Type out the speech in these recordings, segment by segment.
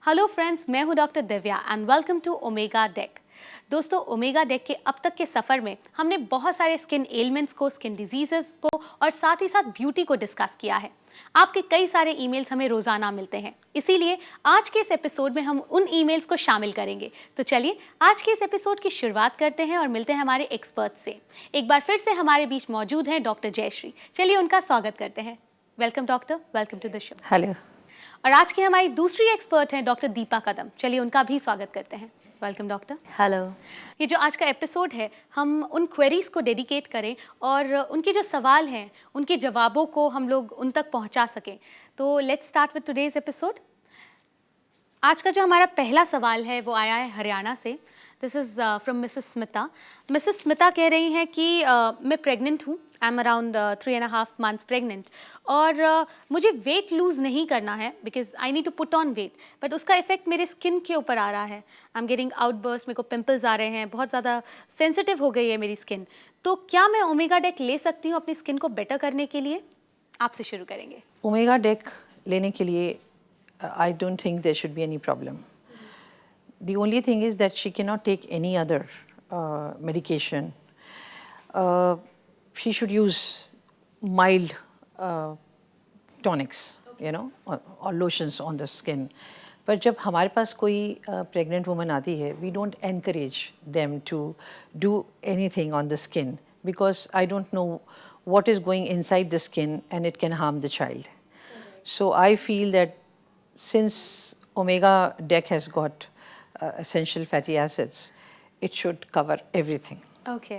Hello friends, मैं हूं doctor Divya and welcome to Omega Deck. दोस्तों, ओमेगा डेक के अब तक के सफ़र में हमने बहुत सारे स्किन एलिमेंट्स को, स्किन डिजीजेस को और साथ ही साथ ब्यूटी को डिस्कस किया है। आपके कई सारे ईमेल्स हमें रोज़ाना मिलते हैं, इसीलिए आज के इस एपिसोड में हम उन ईमेल्स को शामिल करेंगे। तो चलिए आज के इस एपिसोड की शुरुआत करते हैं और मिलते हैं हमारे एक्सपर्ट से। एक बार फिर से हमारे बीच मौजूद हैं डॉक्टर जयश्री। चलिए उनका स्वागत करते हैं। Welcome doctor, welcome to the show. Hello. और आज की हमारी दूसरी एक्सपर्ट हैं डॉक्टर दीपा कदम। चलिए उनका भी स्वागत करते हैं। Welcome doctor. हेलो। ये जो आज का एपिसोड है, हम उन क्वेरीज को डेडिकेट करें और उनके जो सवाल हैं उनके जवाबों को हम लोग उन तक पहुंचा सकें। तो let's start with today's episode. आज का जो हमारा पहला सवाल है वो आया है हरियाणा से। This is from Mrs Smita. Mrs Smita कह रही हैं कि मैं प्रेग्नेंट हूँ, I am around 3.5 months pregnant, और मुझे वेट लूज़ नहीं करना है because I need to put on weight, but उसका इफेक्ट मेरे स्किन के ऊपर आ रहा है। आई एम गेटिंग आउटबर्स्ट, मेरे को पिंपल्स आ रहे हैं, बहुत ज़्यादा सेंसिटिव हो गई है मेरी स्किन। तो क्या मैं ओमेगा डेक ले सकती हूँ अपनी स्किन को बेटर करने के लिए? आपसे शुरू करेंगे। ओमेगा डेक लेने के लिए I don't think there should be any problem. The only thing is that she cannot take any other medication. She should use mild tonics, or lotions on the skin. पर जब हमारे पास कोई pregnant woman आती है, we don't encourage them to do anything on the skin because I don't know what is going inside the skin and it can harm the child. So I feel that since Omega Deck has got essential fatty acids, it should cover everything. Okay,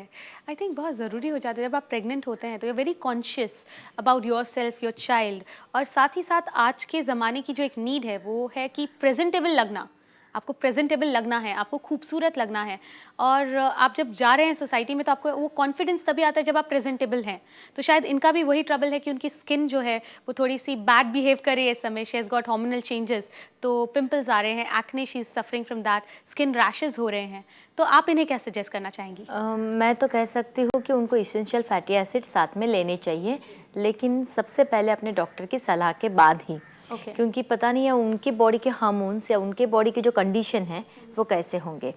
I think बहुत ज़रूरी हो जाता है जब आप pregnant होते हैं तो you very conscious about your self, your child, और साथ ही साथ आज के ज़माने की जो एक नीड है वो है कि प्रेजेंटेबल लगना। आपको प्रेजेंटेबल लगना है, आपको खूबसूरत लगना है, और आप जब जा रहे हैं सोसाइटी में तो आपको वो कॉन्फिडेंस तभी आता है जब आप प्रेजेंटेबल हैं। तो शायद इनका भी वही ट्रबल है कि उनकी स्किन जो है वो थोड़ी सी बैड बिहेव करे इस समय। She has got hormonal changes, तो पिंपल्स आ रहे हैं, acne, she is suffering from that, skin rashes हो रहे हैं। तो आप इन्हें क्या सजेस्ट करना चाहेंगी? मैं तो कह सकती हूँ कि उनको इसेंशियल फैटी एसिड साथ में लेने चाहिए, लेकिन सबसे पहले अपने डॉक्टर की सलाह के बाद ही। क्योंकि पता नहीं है उनकी बॉडी के हार्मोन्स या उनके बॉडी की जो कंडीशन है वो कैसे होंगे।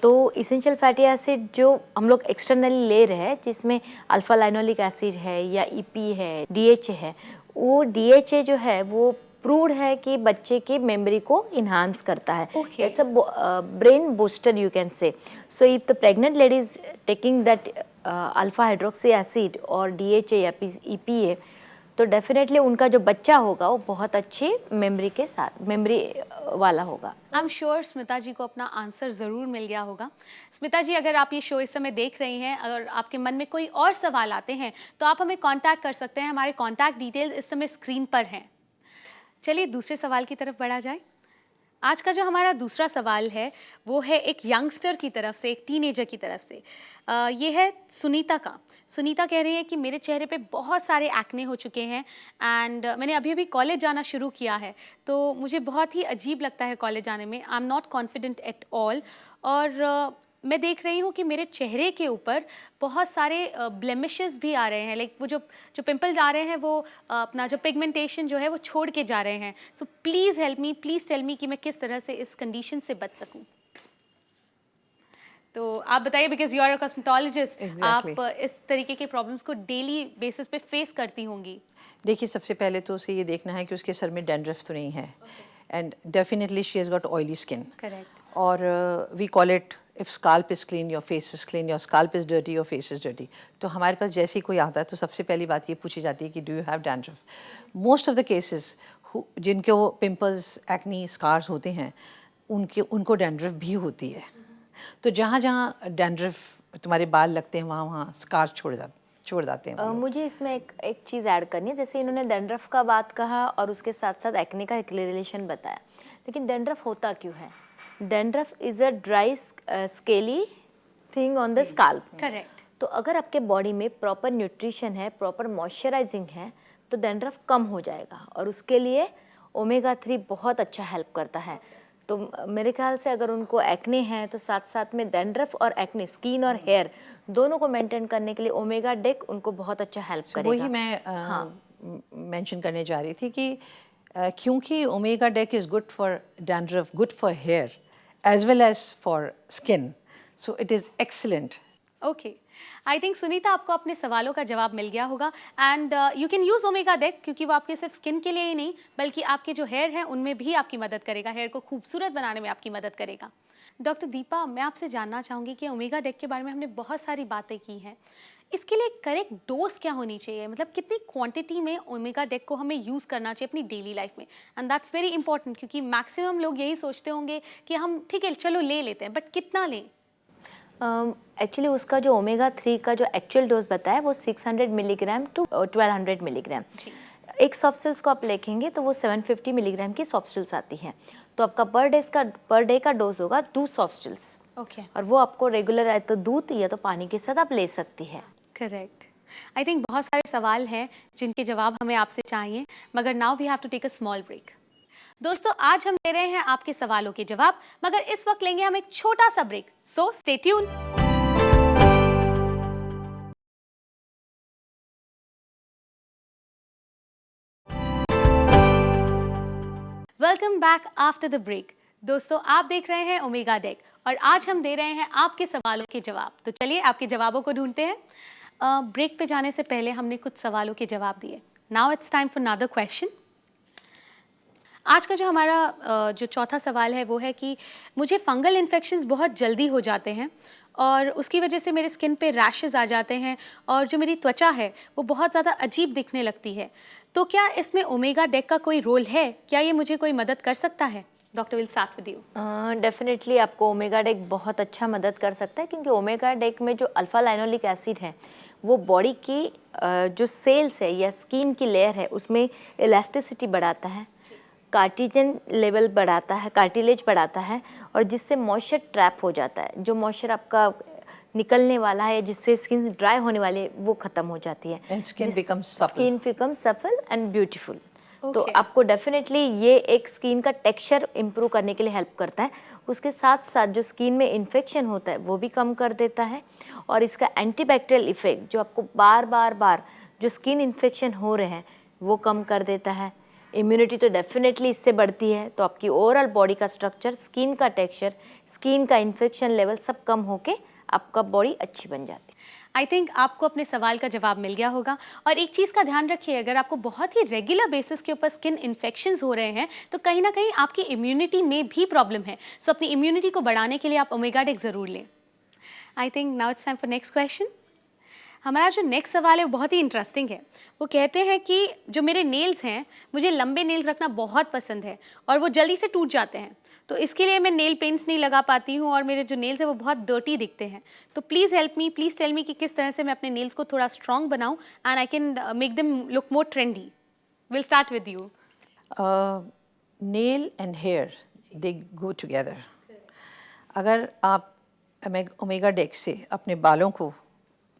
तो इसेंशियल फैटी एसिड जो हम लोग एक्सटर्नली ले रहे हैं, जिसमें अल्फा लाइनोलिक एसिड है या ईपी है, डीएचए है, वो डीएचए जो है वो प्रूव्ड है कि बच्चे की मेमोरी को इन्हांस करता है। It's a brain booster you can say. So if the pregnant lady is taking that alpha hydroxy acid और डीएचए या ईपीए, तो डेफिनेटली उनका जो बच्चा होगा वो बहुत अच्छी मेमोरी के साथ मेमोरी वाला होगा। आई एम श्योर स्मिता जी को अपना आंसर ज़रूर मिल गया होगा। स्मिता जी, अगर आप ये शो इस समय देख रही हैं, अगर आपके मन में कोई और सवाल आते हैं तो आप हमें कांटेक्ट कर सकते हैं। हमारे कांटेक्ट डिटेल्स इस समय स्क्रीन पर हैं। चलिए दूसरे सवाल की तरफ बढ़ा जाए। आज का जो हमारा दूसरा सवाल है वो है एक यंगस्टर की तरफ से, एक टीनेजर की तरफ से। ये है सुनीता का। सुनीता कह रही है कि मेरे चेहरे पे बहुत सारे एक्ने हो चुके हैं एंड मैंने अभी अभी कॉलेज जाना शुरू किया है, तो मुझे बहुत ही अजीब लगता है कॉलेज जाने में। I am not confident at all, और मैं देख रही हूँ कि मेरे चेहरे के ऊपर बहुत सारे ब्लेमिशेस भी आ रहे हैं। लाइक वो जो पिंपल्स आ रहे हैं वो अपना जो पिगमेंटेशन जो है वो छोड़ के जा रहे हैं। So please help me, please tell me कि मैं किस तरह से इस कंडीशन से बच सकूँ। तो आप बताइए, because you are a cosmetologist, आप इस तरीके के प्रॉब्लम्स को डेली बेसिस पे फेस करती होंगी। देखिए, सबसे पहले तो उसे ये देखना है कि उसके सर में डैंड्रफ तो नहीं है, and definitely she has got oily skin. Correct. और we call it, if scalp is clean your face is clean, your scalp is dirty your face is dirty। तो हमारे पास जैसे ही कोई आता है तो सबसे पहली बात ये पूछी जाती है कि do you have dandruff. Most of the cases जिनके वो पिंपल्स, एक्नी, स्कार्स होते हैं उनको डैंड्रफ भी होती है। तो जहाँ जहाँ डैंड्रफ तुम्हारे बाल लगते हैं वहाँ वहाँ स्कार्स छोड़ जाते हैं। मुझे इसमें एक चीज़ ऐड करनी है। जैसे इन्होंने डैंड्रफ का बात कहा और उसके साथ साथ एक्ने का एक रिलेशन बताया, लेकिन डैंड्रफ होता क्यों है? Dandruff is a dry scaly thing on the scalp. Correct. तो अगर आपके बॉडी में प्रॉपर न्यूट्रिशन है, प्रॉपर मॉइस्चराइजिंग है, तो डैंड्रफ कम हो जाएगा, और उसके लिए ओमेगा 3 बहुत अच्छा हेल्प करता है। तो मेरे ख्याल से अगर उनको एक्ने है तो साथ साथ में डैंड्रफ और एक्ने, स्किन और हेयर दोनों को मेंटेन करने के लिए ओमेगा डेक उनको बहुत अच्छा हेल्प करेगा। वही मैं मेंशन करने जा रही थी कि क्योंकि Omega Deck is good for dandruff, good for hair as well as for skin, so it is excellent. Okay, I think Sunita आपको अपने सवालों का जवाब मिल गया होगा and you can use Omega Deck क्योंकि वो आपके सिर्फ स्किन के लिए ही नहीं बल्कि आपके जो हेयर हैं उनमें भी आपकी मदद करेगा, हेयर को खूबसूरत बनाने में आपकी मदद करेगा। डॉक्टर दीपा, मैं आपसे जानना चाहूँगी कि ओमेगा डेक के बारे में हमने बहुत सारी बातें की हैं, इसके लिए करेक्ट डोज क्या होनी चाहिए, मतलब कितनी क्वांटिटी में ओमेगा डेक को हमें यूज़ करना चाहिए अपनी डेली लाइफ में, एंड दैट्स वेरी इंपॉर्टेंट क्योंकि मैक्सिमम लोग यही सोचते होंगे कि हम ठीक है चलो ले लेते हैं, बट कितना लें? एक्चुअली उसका जो ओमेगा 3 का जो एक्चुअल डोज बताया वो 600 मिलीग्राम टू 1200 मिलीग्राम। एक सॉफ्टल्स को आप लिखेंगे तो वो 750 मिलीग्राम की सॉफ्टल्स आती हैं, तो आपका पर डे का डोज होगा 2 सॉफ्टल्स। ओके, और वो आपको रेगुलर है तो दूध या तो पानी के साथ आप ले सकती है। करेक्ट। आई थिंक बहुत सारे सवाल हैं जिनके जवाब हमें आपसे चाहिए, मगर now we have to take a small break. दोस्तों, आज हम ले रहे हैं आपके सवालों के जवाब, मगर इस वक्त लेंगे हम एक छोटा सा break, so stay tuned. Welcome back after the break. दोस्तों, आप देख रहे हैं ओमेगा डेक और आज हम दे रहे हैं आपके सवालों के जवाब। तो चलिए आपके जवाबों को ढूंढते हैं। ब्रेक पे जाने से पहले हमने कुछ सवालों के जवाब दिए। Now it's time for another question. आज का जो हमारा जो चौथा सवाल है वो है कि मुझे फंगल इन्फेक्शंस बहुत जल्दी हो जाते हैं और उसकी वजह से मेरे स्किन पे रैशेस आ जाते हैं और जो मेरी त्वचा है वो बहुत ज़्यादा अजीब दिखने लगती है। तो क्या इसमें ओमेगा डेक का कोई रोल है? क्या ये मुझे कोई मदद कर सकता है? Doctor, will start with you. Definitely आपको ओमेगा डेक बहुत अच्छा मदद कर सकता है क्योंकि ओमेगा डेक में जो अल्फा लाइनोलिक एसिड है वो बॉडी की जो सेल्स है या स्किन की लेयर है उसमें इलास्टिसिटी बढ़ाता है, कार्टिजन लेवल बढ़ाता है, कार्टिलेज बढ़ाता है और जिससे मॉइस्चर ट्रैप हो जाता है। जो मॉइस्चर आपका निकलने वाला है जिससे स्किन ड्राई होने वाली है वो खत्म हो जाती है एंड स्किन बिकम्स सफल एंड ब्यूटीफुल। तो आपको डेफिनेटली ये एक स्किन का टेक्सचर इम्प्रूव करने के लिए हेल्प करता है। उसके साथ साथ जो स्किन में इन्फेक्शन होता है वो भी कम कर देता है और इसका एंटीबैक्टीरियल इफेक्ट जो आपको बार जो स्किन इन्फेक्शन हो रहे हैं वो कम कर देता है। इम्यूनिटी तो डेफिनेटली इससे बढ़ती है, तो आपकी ओवरऑल बॉडी का स्ट्रक्चर, स्किन का टेक्सचर, स्किन का इन्फेक्शन लेवल सब कम होके आपका बॉडी अच्छी बन जाती है। आई थिंक आपको अपने सवाल का जवाब मिल गया होगा। और एक चीज़ का ध्यान रखिए, अगर आपको बहुत ही रेगुलर बेसिस के ऊपर स्किन इन्फेक्शंस हो रहे हैं तो कहीं ना कहीं आपकी इम्यूनिटी में भी प्रॉब्लम है। सो अपनी इम्यूनिटी को बढ़ाने के लिए आप ओमेगा डेक ज़रूर लें। I think now it's time for next question. हमारा जो नेक्स्ट सवाल है वो बहुत ही इंटरेस्टिंग है। वो कहते हैं कि जो मेरे नेल्स हैं, मुझे लंबे नेल्स रखना बहुत पसंद है और वो जल्दी से टूट जाते हैं, तो इसके लिए मैं नेल पेंट्स नहीं लगा पाती हूँ और मेरे जो नेल्स हैं वो बहुत डर्टी दिखते हैं। तो please help me, please tell me कि किस तरह से मैं अपने नेल्स को थोड़ा स्ट्रॉन्ग बनाऊँ and I can make them look more trendy. Will start with you. Nail and hair they go together. अगर आप ओमेगा डेक से अपने बालों को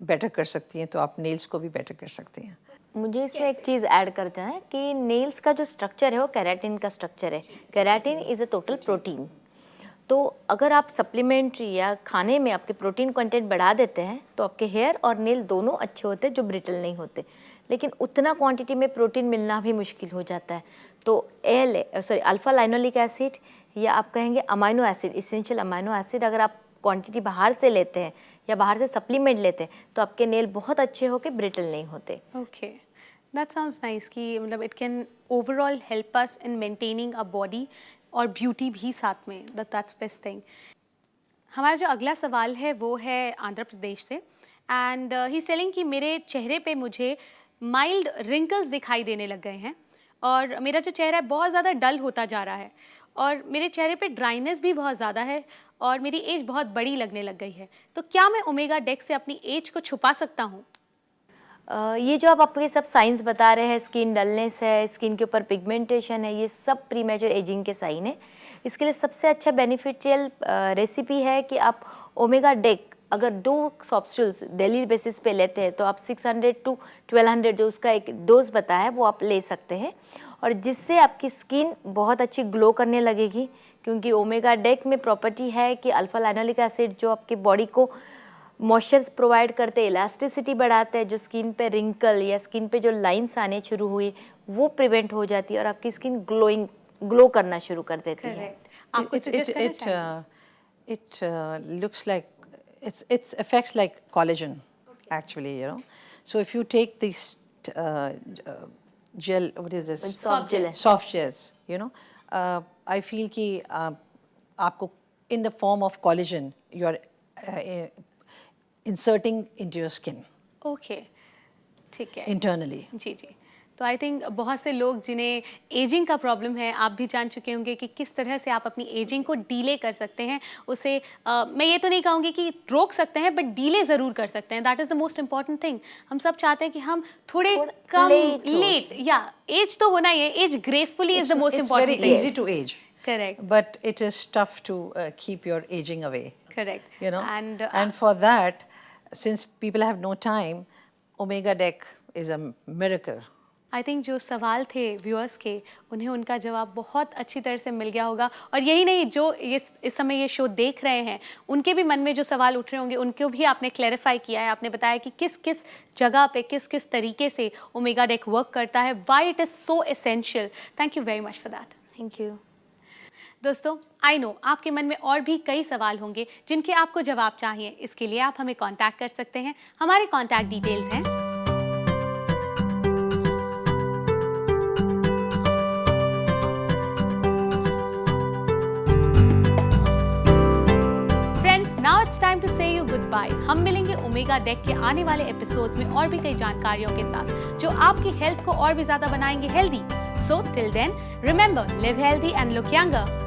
बेटर कर सकती हैं तो आप नेल्स को भी बेटर कर सकती हैं। मुझे इसमें एक चीज़ ऐड करते हैं कि नेल्स का जो स्ट्रक्चर है वो केराटिन का स्ट्रक्चर है। Keratin is a total protein. तो अगर आप सप्लीमेंट या खाने में आपके प्रोटीन कंटेंट बढ़ा देते हैं तो आपके हेयर और नेल दोनों अच्छे होते हैं, जो ब्रिटल नहीं होते। लेकिन उतना क्वांटिटी में प्रोटीन मिलना भी मुश्किल हो जाता है। तो अल्फा लाइनोलिक एसिड या आप कहेंगे amino acid, essential amino acid, अगर आप क्वांटिटी बाहर से लेते हैं या बाहर से सप्लीमेंट लेते हैं तो आपके नेल बहुत अच्छे होके ब्रिटल नहीं होते। ओके, दैट साउंड्स नाइस कि मतलब it can overall help us in maintaining a body और ब्यूटी भी साथ में। That's best thing. हमारा जो अगला सवाल है वो है आंध्र प्रदेश से एंड ही इज टेलिंग कि मेरे चेहरे पे मुझे माइल्ड रिंकल्स दिखाई देने लग गए हैं और मेरा जो चेहरा है बहुत ज़्यादा डल होता जा रहा है और मेरे चेहरे पे ड्राइनेस भी बहुत ज़्यादा है और मेरी एज बहुत बड़ी लगने लग गई है। तो क्या मैं ओमेगा डेक से अपनी एज को छुपा सकता हूँ? ये जो आप आपके सब साइंस बता रहे हैं, स्किन डलनेस है, स्किन के ऊपर पिगमेंटेशन है, ये सब प्रीमेच्योर एजिंग के साइन है। इसके लिए सबसे अच्छा बेनिफिशियल रेसिपी है कि आप ओमेगा डेक अगर 2 सॉफ्टल्स डेली बेसिस पे लेते हैं तो आप 600 टू 1200 जो उसका एक डोज बताया है वो आप ले सकते हैं और जिससे आपकी स्किन बहुत अच्छी ग्लो करने लगेगी। क्योंकि ओमेगा डेक में प्रॉपर्टी है कि अल्फा लाइनोलिक एसिड जो आपकी बॉडी को मॉइस्चर प्रोवाइड करते हैं, इलास्टिसिटी बढ़ाते हैं, जो स्किन पे रिंकल या स्किन पे जो लाइंस आने शुरू हुई वो प्रिवेंट हो जाती है और आपकी स्किन ग्लो करना शुरू कर देती है। करेक्ट। आप कुछ suggest करना चाहेंगे? it looks like it's affects like collagen, actually, you know. So if you take these gel, what is this? Soft gel. Soft gels, you know. I feel कि आपको in the form of collagen you are inserting into your skin okay, ठीक है। internally. जी जी। तो I think बहुत से लोग जिन्हें ageing का प्रॉब्लम है, आप भी जान चुके होंगे कि किस तरह से आप अपनी एजिंग को डीले कर सकते हैं। उसे मैं ये तो नहीं कहूँगी कि रोक सकते हैं, बट डीले ज़रूर कर सकते हैं। That is the most important thing. हम सब चाहते हैं कि हम थोड़े कम लेट, या एज तो होना ही है, age gracefully is the most It's very important easy to age, correct but it is tough to keep your aging away. Correct, You know, and and for that, since people have no time, Omega Deck is a miracle. I think जो सवाल थे viewers के, उन्हें उनका जवाब बहुत अच्छी तरह से मिल गया होगा। और यही नहीं, जो इस समय ये शो देख रहे हैं, उनके भी मन में जो सवाल उठ रहे होंगे, उनको भी आपने क्लैरिफाई किया है। आपने बताया कि किस किस जगह पे किस किस तरीके से ओमेगा डेक वर्क करता है, why it is so essential. Thank you very much for that. Thank you. दोस्तों, आई नो आपके मन में और भी कई सवाल होंगे जिनके आपको जवाब चाहिए। इसके लिए आप हमें कॉन्टैक्ट कर सकते हैं। हमारे कॉन्टैक्ट डिटेल्स हैं नाउ इट्स टाइम टू से यू गुड बाय। हम मिलेंगे ओमेगा डेक के आने वाले एपिसोड्स में और भी कई जानकारियों के साथ जो आपकी हेल्थ को और भी ज्यादा बनाएंगे healthy. So till then, remember, live healthy and look younger.